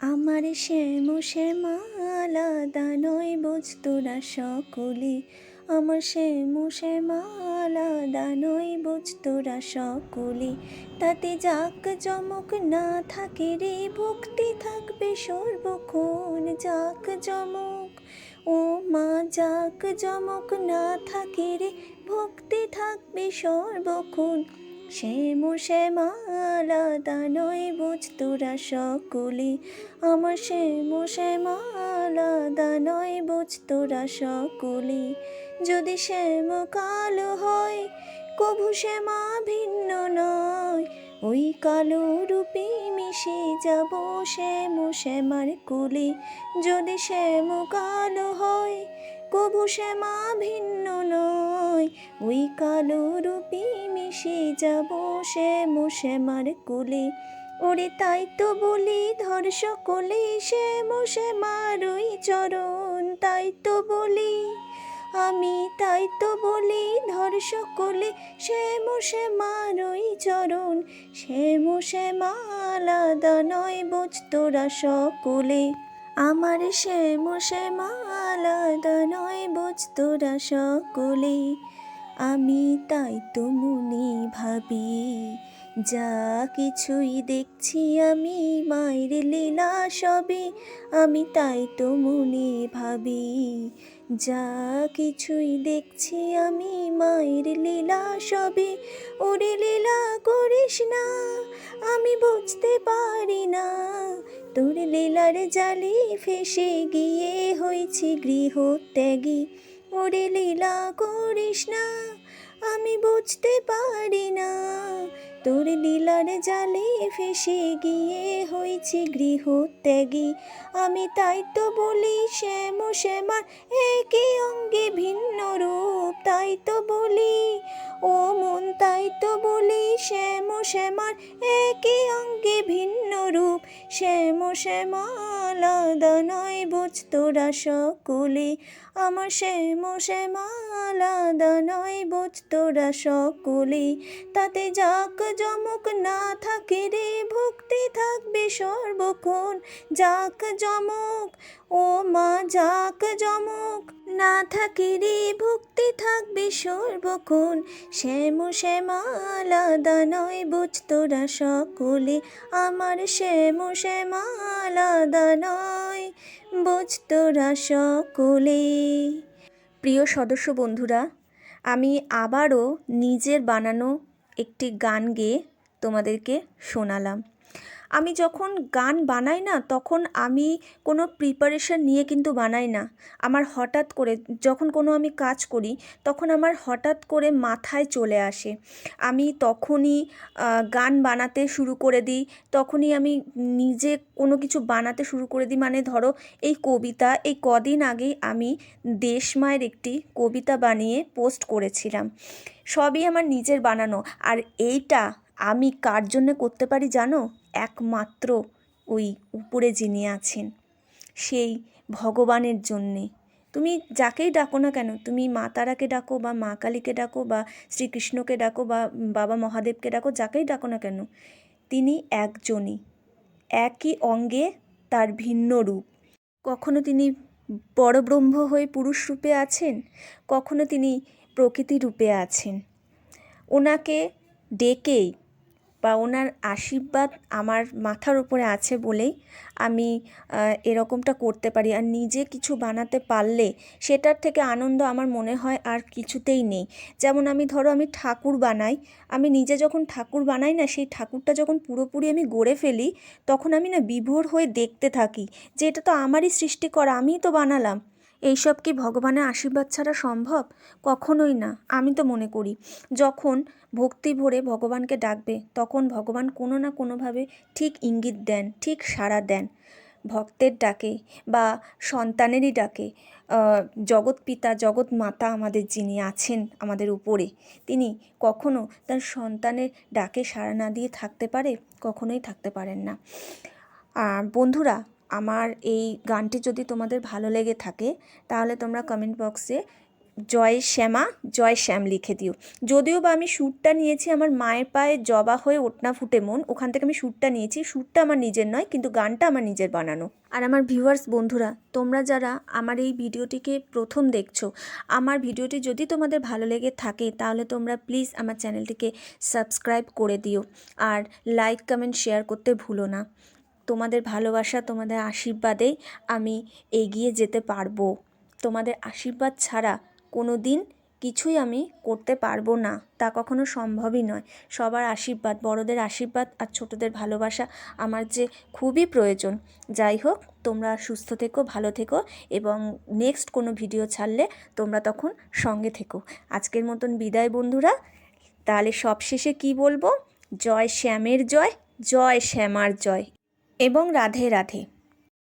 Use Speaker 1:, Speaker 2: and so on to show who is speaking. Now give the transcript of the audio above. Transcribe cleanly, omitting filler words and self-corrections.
Speaker 1: আমার শ্যাম আলাদা নয় বোঝ তোরা সকলে, আমার শ্যাম আলাদা নয় বোঝ তোরা সকলে। তাতে জাক জমক না থাকে রে, ভক্তি থাকবে সর্বক্ষণ। জাক জমক ও মা, জাক জমক না থাকে রে, ভক্তি থাকবে সর্বক্ষণ। শ্যাম আলাদা নয় বোঝ তোরা সকলে, আমার শ্যাম আলাদা নয় বোঝ তোরা সকলে। যদি শ্যাম কালো হয় কভু শ্যামা ভিন্ন নয়, ওই কালো রূপে মিশে যাব শ্যামার কোলে। যদি শ্যাম কালো হয় কভু শ্যামা ভিন্ন নয়, ওই কালো রূপে মিশে যাব শ্যামার কোলে। ওরে তাই তো বলি ধর সকলে শ্যামার ওই চরণ। তাই তো বলি আমি, তাই তো বলি ধর সকলে শ্যামার ওই চরণ। শ্যাম আলাদা নয় বোঝ তোরা সকলে, আমার শ্যাম আলাদা নয় বোঝ তোরা সকলে। আমি তাই তো মনে ভাবি, যা কিছুই দেখছি আমি মায়ের লীলা সবে। আমি তাই তো মনে ভাবি, যা কিছুই দেখছি আমি মায়ের লীলা সবে। ওরে লীলা করিস না, আমি বুঝতে পারি না, তোর লীলার জালে ফেসে গিয়ে হয়েছি গৃহত্যাগী। ওরে লীলা করিস না, আমি বুঝতে পারি না, তোর লীলার জালে ফেসে গিয়ে হয়েছি গৃহত্যাগী। আমি তাই তো বলি শ্যামার একই অঙ্গে ভিন্ন রূপ। তাই তো বলি ও মন, তাই তো বলি শ্যামার একই অঙ্গে ভিন্ন রূপ। শ্যাম আলাদা নয় বোঝ তোরা সকলে, আমার শ্যাম আলাদা নয় বোঝ তোরা সকলে। তাতে জাক জমক না থাকে রে, ভক্তি থাকবে সর্বক্ষণ। জাক জমক ও মা, জাক জমক না থাকে রে, ভক্তি থাকবে সর্বক্ষণ। শ্যাম আলাদা নয় বোঝ তোরা সকলে, আমার শ্যাম আলাদা নয় বোঝ তোরা সকলে। প্রিয় সদস্য বন্ধুরা, আমি আবারও নিজের বানানো একটি গান গেয়ে তোমাদেরকে শোনালাম। আমি যখন গান বানাই না, তখন আমি কোনো প্রিপারেশন নিয়ে কিন্তু বানাই না। আমার হঠাৎ করে যখন কোনো আমি কাজ করি, তখন আমার হঠাৎ করে মাথায় চলে আসে, আমি তখনই গান বানাতে শুরু করে দিই। তখনই আমি নিজে কোনো কিছু বানাতে শুরু করে দিই। মানে ধরো এই কবিতা, এই কদিন আগেই আমি দেশমায়ের একটি কবিতা বানিয়ে পোস্ট করেছিলাম। সবই আমার নিজের বানানো। আর এইটা আমি কার জন্যে করতে পারি জানো? একমাত্র ওই উপরে যিনি আছেন, সেই ভগবানের জন্যে। তুমি যাকেই ডাকো না কেন, তুমি মা তারাকে ডাকো বা মা কালীকে ডাকো বা শ্রীকৃষ্ণকে ডাকো বা বাবা মহাদেবকে ডাকো, যাকেই ডাকো না কেন, তিনি একজনই, একই অঙ্গে তার ভিন্ন রূপ। কখনো তিনি পরব্রহ্ম হয়ে পুরুষ রূপে আছেন, কখনো তিনি প্রকৃতি রূপে আছেন। ওনাকে ডেকেই বা ওনার আশীর্বাদ আমার মাথার উপরে আছে বলেই আমি এরকমটা করতে পারি। আর নিজে কিছু বানাতে পারলে সেটার থেকে আনন্দ আমার মনে হয় আর কিছুতেই নেই। যেমন আমি ধরো আমি ঠাকুর বানাই, আমি নিজে যখন ঠাকুর বানাই না, সেই ঠাকুরটা যখন পুরোপুরি আমি গড়ে ফেলি, তখন আমি না বিভোর হয়ে দেখতে থাকি যে এটা তো আমারই সৃষ্টি করা, আমিই তো বানালাম। এইসব কি ভগবানের আশীর্বাদ ছাড়া সম্ভব? কখনোই না। আমি তো মনে করি যখন ভক্তি ভরে ভগবানকে ডাকবে, তখন ভগবান কোনো না কোনোভাবে ঠিক ইঙ্গিত দেন, ঠিক সাড়া দেন। ভক্তের ডাকে বা সন্তানেরই ডাকে জগৎ পিতা জগৎ মাতা আমাদের যিনি আছেন আমাদের উপরে, তিনি কখনো তার সন্তানের ডাকে সাড়া না দিয়ে থাকতে পারে? কখনোই থাকতে পারেন না। বন্ধুরা, আমার এই গানটি যদি তোমাদের ভালো লেগে থাকে, তাহলে তোমরা কমেন্ট বক্সে জয় শ্যামা জয় শ্যাম লিখে দিও। যদিও বা আমি শ্যুটটা নিয়েছি আমার মায়ের পায়ে জবা হয়ে ওঠনা ফুটে মন, ওখান থেকে আমি শ্যুটটা নিয়েছি। শ্যুটটা আমার নিজের নয়, কিন্তু গানটা আমার নিজের বানানো। আর আমার ভিউয়ার্স বন্ধুরা, তোমরা যারা আমার এই ভিডিওটিকে প্রথম দেখছো, আমার ভিডিওটি যদি তোমাদের ভালো লেগে থাকে তাহলে তোমরা প্লিজ আমার চ্যানেলটিকে সাবস্ক্রাইব করে দিও, আর লাইক কমেন্ট শেয়ার করতে ভুলো না। তোমাদের ভালোবাসা, তোমাদের আশীর্বাদেই আমি এগিয়ে যেতে পারবো। তোমাদের আশীর্বাদ ছাড়া কোনো দিন কিছুই আমি করতে পারবো না, তা কখনো সম্ভবই নয়। সবার আশীর্বাদ, বড়দের আশীর্বাদ আর ছোটদের ভালোবাসা আমার যে খুবই প্রয়োজন। যাই হোক, তোমরা সুস্থ থেকো, ভালো থেকো, এবং নেক্সট কোনো ভিডিও ছাড়লে তোমরা তখন সঙ্গে থেকো। আজকের মতন বিদায় বন্ধুরা। তাহলে সবশেষে কি বলবো? জয় শ্যামের জয়, জয় শ্যামার জয়, এবং রাধে রাধে।